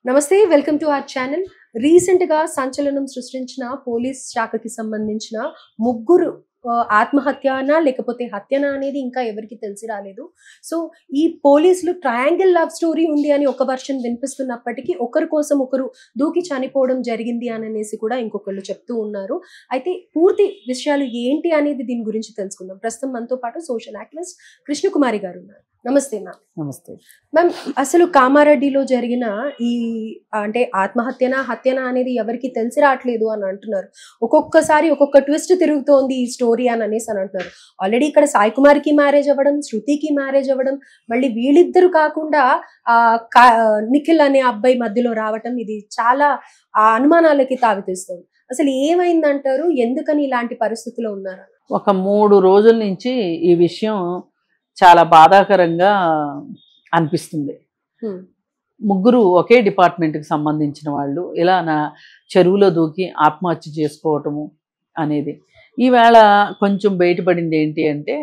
నమస్తే welcome to our channel. Recent గా సంచలనం సృష్టించిన పోలీస్ శాఖకి సంబంధించిన ముగ్గురు ఆత్మహత్యనా లేకపోతే హత్యనా అనేది ఇంకా ఎవరికి తెలిసి రాలేదు. సో ఈ పోలీసులు ట్రయాంగిల్ లవ్ స్టోరీ ఉంది అని ఒక వర్షన్ వినిపిస్తున్నప్పటికీ ఒకరి కోసం ఒకరు దూకి చనిపోవడం జరిగింది అని అనేసి కూడా ఇంకొకళ్ళు చెప్తూ ఉన్నారు. అయితే పూర్తి విషయాలు ఏంటి అనేది దీని గురించి తెలుసుకుందాం. ప్రస్తుతం మనతో పాటు సోషల్ యాక్టివిస్ట్ కృష్ణకుమారి గారు ఉన్నారు. నమస్తే మ్యామ్. నమస్తే మ్యామ్, అసలు కామారెడ్డిలో జరిగిన ఈ అంటే ఆత్మహత్యనా హత్యనా అనేది ఎవరికి తెలిసి రావట్లేదు అని అంటున్నారు. ఒక్కొక్కసారి ఒక్కొక్క ట్విస్ట్ తిరుగుతోంది ఈ స్టోరీ అని అనేసి అని అంటున్నారు. ఆల్రెడీ ఇక్కడ సాయి కుమార్కి మ్యారేజ్ అవ్వడం, శృతికి మ్యారేజ్ అవ్వడం, మళ్ళీ వీళ్ళిద్దరు కాకుండా నిఖిల్ అనే అబ్బాయి మధ్యలో రావటం, ఇది చాలా అనుమానాలకి తావితీస్తుంది. అసలు ఏమైందంటారు? ఎందుకని ఇలాంటి పరిస్థితిలో ఉన్నారు? ఒక 3 రోజుల నుంచి ఈ విషయం చాలా బాధాకరంగా అనిపిస్తుంది. ముగ్గురు ఒకే డిపార్ట్మెంట్కి సంబంధించిన వాళ్ళు ఇలా నా చెరువులో దూకి ఆత్మహత్య చేసుకోవటము అనేది ఈవేళ కొంచెం బయటపడింది. ఏంటి అంటే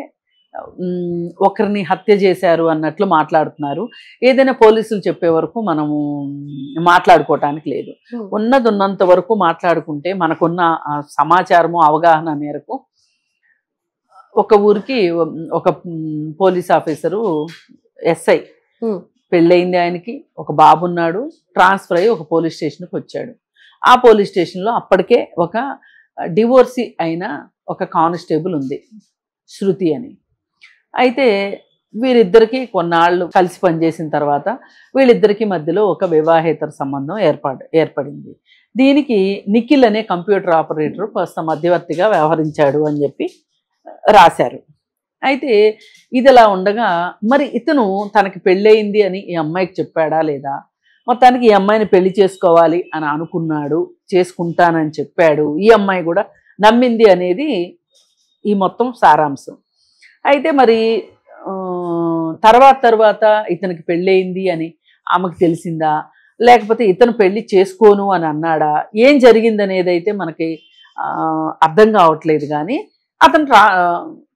ఒకరిని హత్య చేశారు అన్నట్లు మాట్లాడుతున్నారు. ఏదైనా పోలీసులు చెప్పే వరకు మనము మాట్లాడుకోవటానికి లేదు. ఉన్నంత వరకు మాట్లాడుకుంటే మనకున్న సమాచారము అవగాహన మేరకు ఒక ఊరికి ఒక పోలీస్ ఆఫీసరు ఎస్ఐ పెళ్ళయింది, ఆయనకి ఒక బాబు ఉన్నాడు, ట్రాన్స్ఫర్ అయ్యి ఒక పోలీస్ స్టేషన్కి వచ్చాడు. ఆ పోలీస్ స్టేషన్లో అప్పటికే ఒక డివోర్సీ అయిన ఒక కానిస్టేబుల్ ఉంది, శృతి అని. అయితే వీరిద్దరికి కొన్నాళ్ళు కలిసి పనిచేసిన తర్వాత వీళ్ళిద్దరికి మధ్యలో ఒక వివాహేతర సంబంధం ఏర్పడింది. దీనికి నిఖిల్ అనే కంప్యూటర్ ఆపరేటర్ కాస్త మధ్యవర్తిగా వ్యవహరించాడు అని చెప్పి రాశారు. అయితే ఇదిలా ఉండగా మరి ఇతను తనకి పెళ్ళయింది అని ఈ అమ్మాయికి చెప్పాడా లేదా, మొత్తానికి ఈ అమ్మాయిని పెళ్లి చేసుకోవాలి అని అనుకున్నాడు, చేసుకుంటానని చెప్పాడు, ఈ అమ్మాయి కూడా నమ్మింది అనేది ఈ మొత్తం సారాంశం. అయితే మరి తర్వాత ఇతనికి పెళ్ళయింది అని ఆమెకు తెలిసిందా, లేకపోతే ఇతను పెళ్లి చేసుకోను అని అన్నాడా, ఏం జరిగిందనేది అయితే మనకి అర్థం కావట్లేదు. కానీ అతను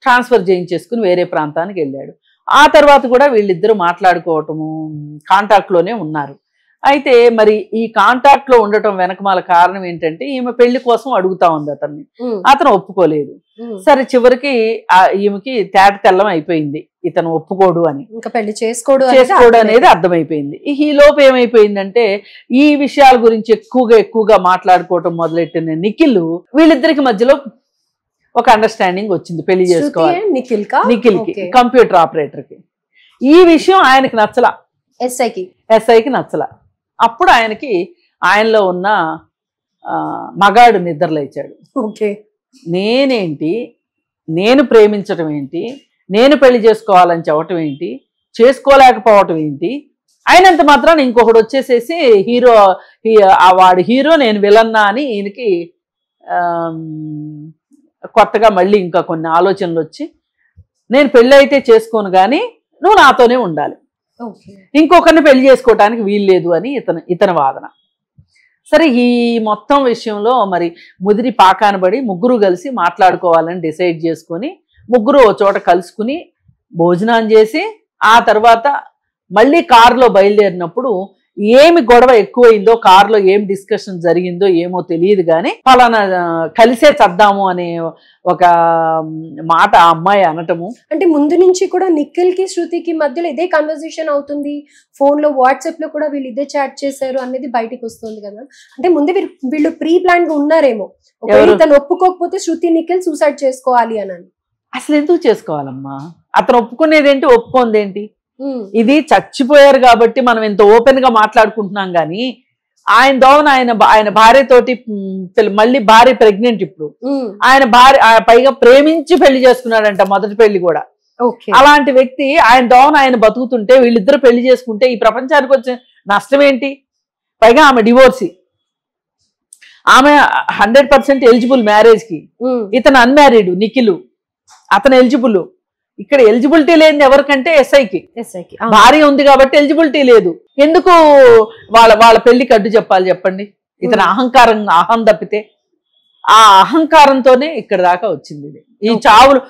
ట్రాన్స్ఫర్ చేయించేసుకుని వేరే ప్రాంతానికి వెళ్ళాడు. ఆ తర్వాత కూడా వీళ్ళిద్దరూ మాట్లాడుకోవటము కాంటాక్ట్లోనే ఉన్నారు. అయితే మరి ఈ కాంటాక్ట్లో ఉండటం వెనకమాల కారణం ఏంటంటే ఈమె పెళ్లి కోసం అడుగుతా ఉంది అతన్ని. అతను ఒప్పుకోలేదు. సరే చివరికి ఈమెకి తెల్లం అయిపోయింది, ఇతను ఒప్పుకోడు అని, ఇంకా పెళ్లి చేసుకోడు అనేది అర్థమైపోయింది. ఈ లోపు ఏమైపోయిందంటే ఈ విషయాల గురించి ఎక్కువగా మాట్లాడుకోవటం మొదలెట్టిన నిఖిల్ వీళ్ళిద్దరికి మధ్యలో ఒక అండర్స్టాండింగ్ వచ్చింది, పెళ్లి చేసుకోవాలి నిఖిల్కి, కంప్యూటర్ ఆపరేటర్కి. ఈ విషయం ఆయనకి నచ్చలా, ఎస్ఐకి నచ్చలా. అప్పుడు ఆయనలో ఉన్న మగాడు నిద్రలేచాడు. నేనేంటి, నేను ప్రేమించటం ఏంటి, నేను పెళ్లి చేసుకోవాలని చెప్పటం ఏంటి, చేసుకోలేకపోవటం ఏంటి, అయినంత మాత్రాన్ని ఇంకొకడు వచ్చేసేసి వాడు హీరో నేను విలన్నా అని ఈయనకి కొత్తగా మళ్ళీ ఇంకా కొన్ని ఆలోచనలు వచ్చి నేను పెళ్ళి అయితే చేసుకోను కానీ నువ్వు నాతోనే ఉండాలి, ఇంకొకరిని పెళ్లి చేసుకోవటానికి వీల్లేదు అని ఇతని వాదన. సరే ఈ మొత్తం విషయంలో మరి ముదిరి పాకానబడి ముగ్గురు కలిసి మాట్లాడుకోవాలని డిసైడ్ చేసుకొని ముగ్గురు ఓ చోట కలుసుకుని భోజనం చేసి ఆ తర్వాత మళ్ళీ కారులో బయలుదేరినప్పుడు ఏమి గొడవ ఎక్కువైందో, కారులో ఏం డిస్కషన్ జరిగిందో ఏమో తెలియదు కానీ ఫలానా కలిసే చద్దాము అనే ఒక మాట ఆ అమ్మాయి అనటము. అంటే ముందు నుంచి కూడా నిఖిల్ కి శృతికి మధ్యలో ఇదే కన్వర్సేషన్ అవుతుంది, ఫోన్ లో వాట్సాప్ లో కూడా వీళ్ళు ఇదే చాట్ చేశారు అనేది బయటకు వస్తుంది కదా. అంటే ముందే వీళ్ళు ప్రీ ప్లాన్ గా ఉన్నారేమో, తను ఒప్పుకోకపోతే శృతి నిఖిల్ సూసైడ్ చేసుకోవాలి అని. అసలు ఎందుకు చేసుకోవాలమ్మా, అతను ఒప్పుకునేదేంటి ఒప్పుకోందేంటి, ఇది చచ్చిపోయారు కాబట్టి మనం ఎంత ఓపెన్ గా మాట్లాడుకుంటున్నాం. కానీ ఆయన దోవన ఆయన భార్యతోటి మళ్ళీ భార్య ప్రెగ్నెంట్, ఇప్పుడు ఆయన భార్య పైగా ప్రేమించి పెళ్లి చేసుకున్నాడంట, మొదటి పెళ్లి కూడా. అలాంటి వ్యక్తి ఆయన దోవన ఆయన బతుకుతుంటే వీళ్ళిద్దరు పెళ్లి చేసుకుంటే ఈ ప్రపంచానికి వచ్చే నష్టం ఏంటి? పైగా ఆమె డివోర్సీ, ఆమె 100% ఎలిజిబుల్ మ్యారేజ్ కి, ఇతను అన్మ్యారీడ్ నిఖిల్, అతను ఎలిజిబుల్. ఇక్కడ ఎలిజిబిలిటీ లేని ఎవరికంటే ఎస్ఐకి భార్య ఉంది కాబట్టి ఎలిజిబిలిటీ లేదు. ఎందుకు వాళ్ళ పెళ్లికి అడ్డు చెప్పాలి చెప్పండి? ఇతని అహం తప్పితే ఆ అహంకారంతోనే ఇక్కడ దాకా వచ్చింది. ఈ చావులు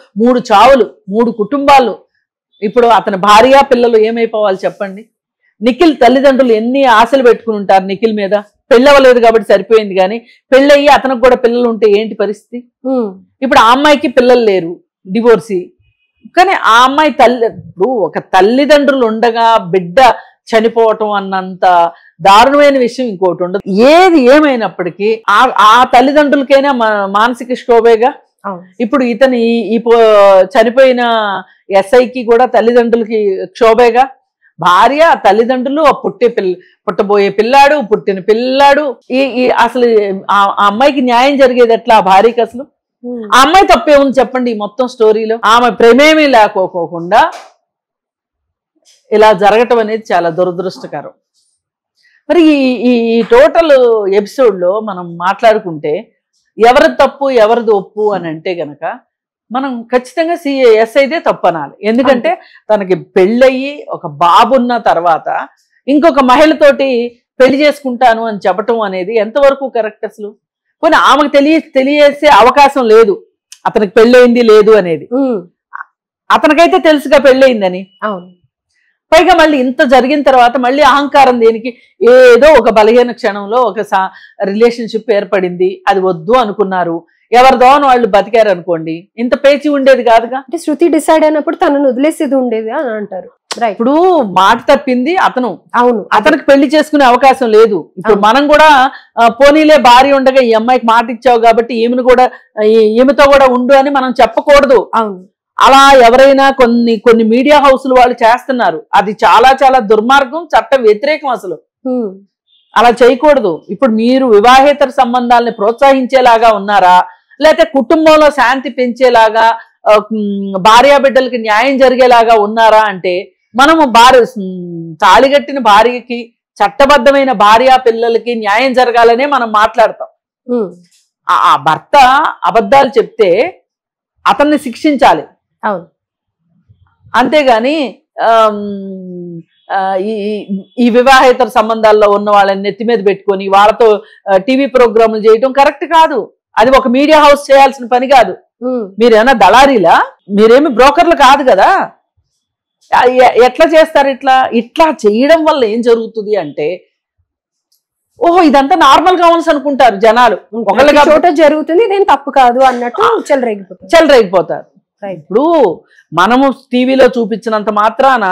3 కుటుంబాలు, ఇప్పుడు అతని భార్య పిల్లలు ఏమైపోవాలి చెప్పండి? నిఖిల్ తల్లిదండ్రులు ఎన్ని ఆశలు పెట్టుకుని ఉంటారు నిఖిల్ మీద. పెళ్ళవలేదు కాబట్టి సరిపోయింది, కానీ పెళ్ళయ్యి అతనికి కూడా పిల్లలు ఉంటే ఏంటి పరిస్థితి? ఇప్పుడు ఆ అమ్మాయికి పిల్లలు లేరు, డివోర్సీ. కానీ ఆ అమ్మాయి ఇప్పుడు ఒక తల్లిదండ్రులు ఉండగా బిడ్డ చనిపోవటం అన్నంత దారుణమైన విషయం ఇంకోటి ఉండదు. ఏది ఏమైనప్పటికీ ఆ తల్లిదండ్రులకైనా మానసిక క్షోభేగా. ఇప్పుడు ఇతని ఈ చనిపోయిన ఎస్ఐకి కూడా తల్లిదండ్రులకి క్షోభేగా. భార్య, తల్లిదండ్రులు, పుట్టబోయే పిల్లాడు, పుట్టిన పిల్లాడు. అసలు ఆ అమ్మాయికి న్యాయం జరిగేది ఎట్లా? ఆ భార్యకి అసలు ఆ అమ్మాయి తప్పే ఉంది చెప్పండి? ఈ మొత్తం స్టోరీలో ఆమె ప్రేమేమీ లేకోకుండా ఇలా జరగటం అనేది చాలా దురదృష్టకరం. మరి ఈ టోటల్ ఎపిసోడ్ లో మనం మాట్లాడుకుంటే ఎవరిది తప్పు ఎవరిది ఒప్పు అని అంటే గనక మనం ఖచ్చితంగా ఎస్ఐదే తప్పు అనాలి. ఎందుకంటే తనకి పెళ్ళయి ఒక బాబున్న తర్వాత ఇంకొక మహిళతోటి పెళ్లి చేసుకుంటాను అని చెప్పటం అనేది ఎంతవరకు కరెక్ట్ అసలు? పోనీ ఆమెకు తెలియజేసే అవకాశం లేదు అతనికి పెళ్ళయింది లేదు అనేది. అతనికైతే తెలుసుగా పెళ్ళయిందని. పైగా మళ్ళీ ఇంత జరిగిన తర్వాత మళ్ళీ అహంకారం దేనికి? ఏదో ఒక బలహీన క్షణంలో ఒక రిలేషన్షిప్ ఏర్పడింది, అది వద్దు అనుకున్నారు, ఎవరిదో వాళ్ళు బతికారు అనుకోండి, ఇంత పేచి ఉండేది కాదుగా. అంటే శృతి డిసైడ్ అయినప్పుడు తనను వదిలేసేది ఉండేది అని అంటారు. ఇప్పుడు మాట తప్పింది అతను. అవును, అతనికి పెళ్లి చేసుకునే అవకాశం లేదు. ఇప్పుడు మనం కూడా పోనీలే భార్య ఉండగా ఈ అమ్మాయికి మాట ఇచ్చావు కాబట్టి ఈమెతో కూడా ఉండు అని మనం చెప్పకూడదు. అవును, అలా ఎవరైనా కొన్ని మీడియా హౌస్లు వాళ్ళు చేస్తున్నారు. అది చాలా చాలా దుర్మార్గం, చట్ట వ్యతిరేకం. అసలు అలా చేయకూడదు. ఇప్పుడు మీరు వివాహేతర సంబంధాలని ప్రోత్సహించేలాగా ఉన్నారా, లేకపోతే కుటుంబంలో శాంతి పెంచేలాగా భార్యాబిడ్డలకి న్యాయం జరిగేలాగా ఉన్నారా అంటే మనము తాళిగట్టిన భార్యకి, చట్టబద్ధమైన భార్య పిల్లలకి న్యాయం జరగాలనే మనం మాట్లాడతాం. ఆ భర్త అబద్ధాలు చెప్తే అతన్ని శిక్షించాలి. అవును, అంతేగాని ఈ వివాహేతర సంబంధాల్లో ఉన్న వాళ్ళని నెత్తి మీద పెట్టుకొని వాళ్ళతో టీవీ ప్రోగ్రాములు చేయటం కరెక్ట్ కాదు. అది ఒక మీడియా హౌస్ చేయాల్సిన పని కాదు. మీరేమన్నా దళారీలా? మీరేమి బ్రోకర్లు కాదు కదా. ఎట్లా చేస్తారు? ఇట్లా చేయడం వల్ల ఏం జరుగుతుంది అంటే, ఓహో ఇదంతా నార్మల్ కావాల్సి అనుకుంటారు జనాలు. ఒకళ్ళ చోట జరుగుతుంది, ఇదేం తప్పు కాదు అన్నట్టు చెలరేగిపోతారు. ఇప్పుడు మనము టీవీలో చూపించినంత మాత్రాన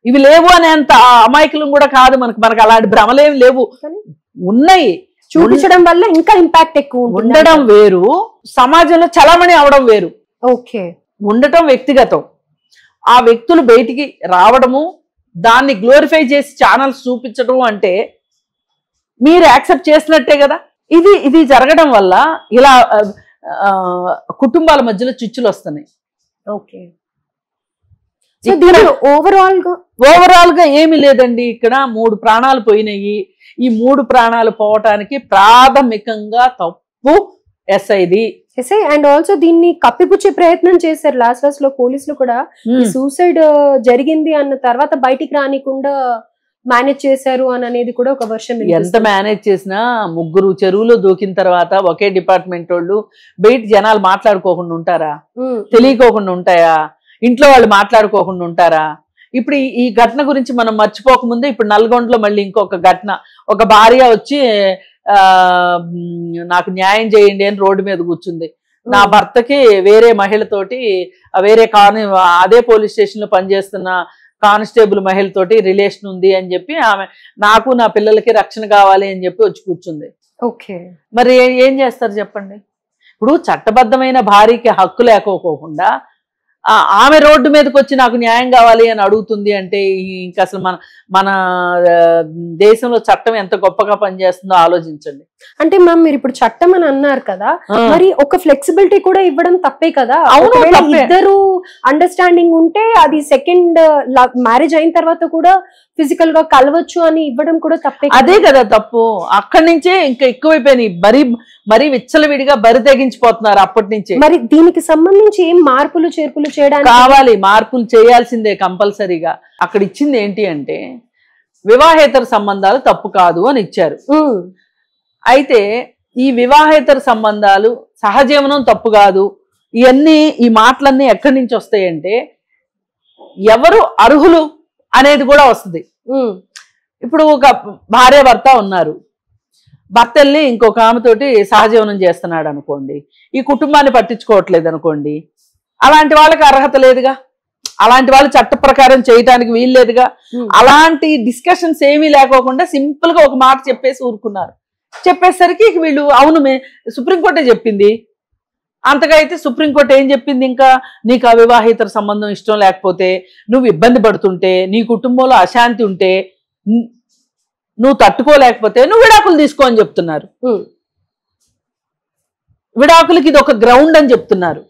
ఇవి లేవు అనేంత అమాయకులం కూడా కాదు. మనకు అలాంటి భ్రమలేమి లేవు, ఉన్నాయి. చూపించడం వల్ల ఇంకా ఇంపాక్ట్ ఎక్కువ ఉండడం వేరు, సమాజంలో చలమణి అవడం వేరు. ఓకే, ఉండటం వ్యక్తిగతం. ఆ వ్యక్తులు బయటికి రావడము, దాన్ని గ్లోరిఫై చేసి ఛానల్స్ చూపించడం అంటే మీరు యాక్సెప్ట్ చేసినట్టే కదా. ఇది జరగడం వల్ల ఇలా కుటుంబాల మధ్యలో చిచ్చులు వస్తున్నాయి. ఓకే, ఓవరాల్ గా ఏమి లేదండి. ఇక్కడ 3 ప్రాణాలు పోయినాయి. ఈ 3 ప్రాణాలు పోవటానికి ప్రాథమికంగా తప్పు ఎస్ఐది. అండ్ ఆల్సో దీన్ని కప్పిపుచ్చే ప్రయత్నం చేశారు లాస్ట్ లో పోలీసులు కూడా. సూసైడ్ జరిగింది అన్న తర్వాత బయటికి రానికుండా మేనేజ్ చేశారు అని అనేది కూడా ఒక వర్షం. ఎంత మేనేజ్ చేసినా 3 చెరువులో దూకిన తర్వాత ఒకే డిపార్ట్మెంట్ వాళ్ళు బయట జనాలు మాట్లాడుకోకుండా ఉంటారా? తెలియకోకుండా ఉంటాయా? ఇంట్లో వాళ్ళు మాట్లాడుకోకుండా ఉంటారా? ఇప్పుడు ఈ ఘటన గురించి మనం మర్చిపోకముందే ఇప్పుడు నల్గొండలో మళ్ళీ ఇంకొక ఘటన. ఒక భార్య వచ్చి నాకు న్యాయం చేయండి అని రోడ్డు మీద కూర్చుంది. నా భర్తకి వేరే మహిళతోటి వేరే అదే పోలీస్ స్టేషన్ లో పనిచేస్తున్న కానిస్టేబుల్ మహిళతోటి రిలేషన్ ఉంది అని చెప్పి ఆమె నాకు నా పిల్లలకి రక్షణ కావాలి అని చెప్పి వచ్చి కూర్చుంది. ఓకే, మరి ఏం చేస్తారు చెప్పండి? ఇప్పుడు చట్టబద్ధమైన భార్యకి హక్కు లేకపోకుండా ఆమె రోడ్డు మీదకి వచ్చి నాకు న్యాయం కావాలి అని అడుగుతుంది అంటే ఇంకా అసలు మన దేశంలో చట్టం ఎంత గొప్పగా పనిచేస్తుందో ఆలోచించండి. అంటే మ్యామ్ మీరు ఇప్పుడు చట్టం అని అన్నారు కదా, మరి ఒక ఫ్లెక్సిబిలిటీ కూడా ఇవ్వడం తప్పే కదా? ఇద్దరు అండర్స్టాండింగ్ ఉంటే అది సెకండ్ మ్యారేజ్ అయిన తర్వాత కూడా ఫిజికల్ గా కలవచ్చు అని ఇవ్వడం కూడా తప్పే. అదే కదా తప్పు. అక్కడి నుంచే ఇంకా ఎక్కువైపోయినాయి. మరీ విచ్చలవిడిగా బరి తెగించిపోతున్నారు అప్పటి నుంచి. మరి దీనికి సంబంధించి ఏం మార్పులు చేర్పులు చేయడానికి కావాలి? మార్పులు చేయాల్సిందే కంపల్సరీగా. అక్కడ ఇచ్చింది ఏంటి అంటే వివాహేతర సంబంధాలు తప్పు కాదు అని ఇచ్చారు. అయితే ఈ వివాహేతర సంబంధాలు సహజీవనం తప్పు కాదు, ఈ మాటలన్నీ ఎక్కడి నుంచి వస్తాయంటే ఎవరు అర్హులు అనేది కూడా వస్తుంది. ఇప్పుడు ఒక భార్య భర్త ఉన్నారు, భర్త వెళ్ళి ఇంకొక ఆమెతోటి సహజీవనం చేస్తున్నాడు అనుకోండి, ఈ కుటుంబాన్ని పట్టించుకోవట్లేదు అనుకోండి, అలాంటి వాళ్ళకి అర్హత లేదుగా, అలాంటి వాళ్ళు చట్ట ప్రకారం చేయటానికి వీలు లేదుగా. అలాంటి డిస్కషన్స్ ఏమీ లేకోకుండా సింపుల్ గా ఒక మాట చెప్పేసి ఊరుకున్నారు. చెప్పేసరికి వీళ్ళు అవును సుప్రీంకోర్టే చెప్పింది, అంతగా అయితే సుప్రీంకోర్టు ఏం చెప్పింది, ఇంకా నీకు అవివాహిత సంబంధం ఇష్టం లేకపోతే, నువ్వు ఇబ్బంది పడుతుంటే, నీ కుటుంబంలో అశాంతి ఉంటే, నువ్వు తట్టుకోలేకపోతే నువ్వు విడాకులు తీసుకో అని చెప్తున్నారు. విడాకులకి ఇది ఒక గ్రౌండ్ అని చెప్తున్నారు.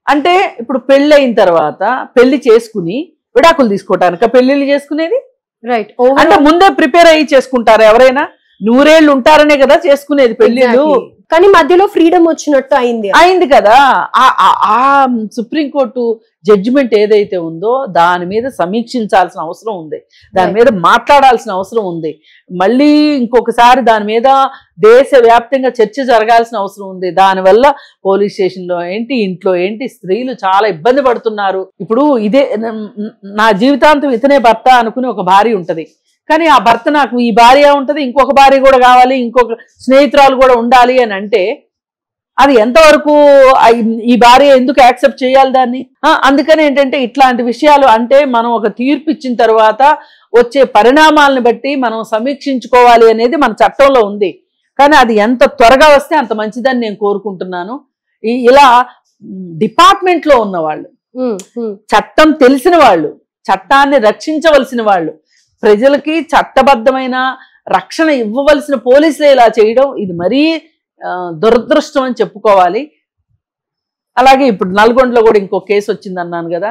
అంటే ఇప్పుడు పెళ్ళి అయిన తర్వాత పెళ్లి చేసుకుని విడాకులు తీసుకోవటానిక పెళ్లిళ్ళు చేసుకునేది? రైట్. అంటే ముందే ప్రిపేర్ అయ్యి చేసుకుంటారు ఎవరైనా? 100 ఏళ్ళు ఉంటారనే కదా చేసుకునేది పెళ్లిళ్ళు. కానీ మధ్యలో ఫ్రీడమ్ వచ్చినట్టు అయింది కదా. ఆ సుప్రీంకోర్టు జడ్జిమెంట్ ఏదైతే ఉందో దాని మీద సమీక్షించాల్సిన అవసరం ఉంది, దాని మీద మాట్లాడాల్సిన అవసరం ఉంది, మళ్ళీ ఇంకొకసారి దాని మీద దేశవ్యాప్తంగా చర్చ జరగాల్సిన అవసరం ఉంది. దానివల్ల పోలీస్ స్టేషన్లో ఏంటి, ఇంట్లో ఏంటి, స్త్రీలు చాలా ఇబ్బంది పడుతున్నారు. ఇప్పుడు ఇదే నా జీవితాంతం ఇతనే భర్త అనుకుని ఒక భార్య ఉంటది, కానీ ఆ భర్త నాకు ఈ భార్య ఉంటది, ఇంకొక భార్య కూడా కావాలి, ఇంకొక స్నేహితురాలు కూడా ఉండాలి అని అంటే అది ఎంతవరకు ఈ భార్య ఎందుకు యాక్సెప్ట్ చేయాలి దాన్ని? అందుకని ఏంటంటే ఇట్లాంటి విషయాలు అంటే మనం ఒక తీర్పు ఇచ్చిన తర్వాత వచ్చే పరిణామాలను బట్టి మనం సమీక్షించుకోవాలి అనేది మన చట్టంలో ఉంది. కానీ అది ఎంత త్వరగా వస్తే అంత మంచిదని నేను కోరుకుంటున్నాను. ఇలా డిపార్ట్మెంట్లో ఉన్న వాళ్ళు, చట్టం తెలిసిన వాళ్ళు, చట్టాన్ని రక్షించవలసిన వాళ్ళు, ప్రజలకి చట్టబద్ధమైన రక్షణ ఇవ్వవలసిన పోలీసులే ఇలా చేయడం ఇది మరీ దురదృష్టం అని చెప్పుకోవాలి. అలాగే ఇప్పుడు నల్గొండలో కూడా ఇంకో కేసు వచ్చింది అన్నాను కదా,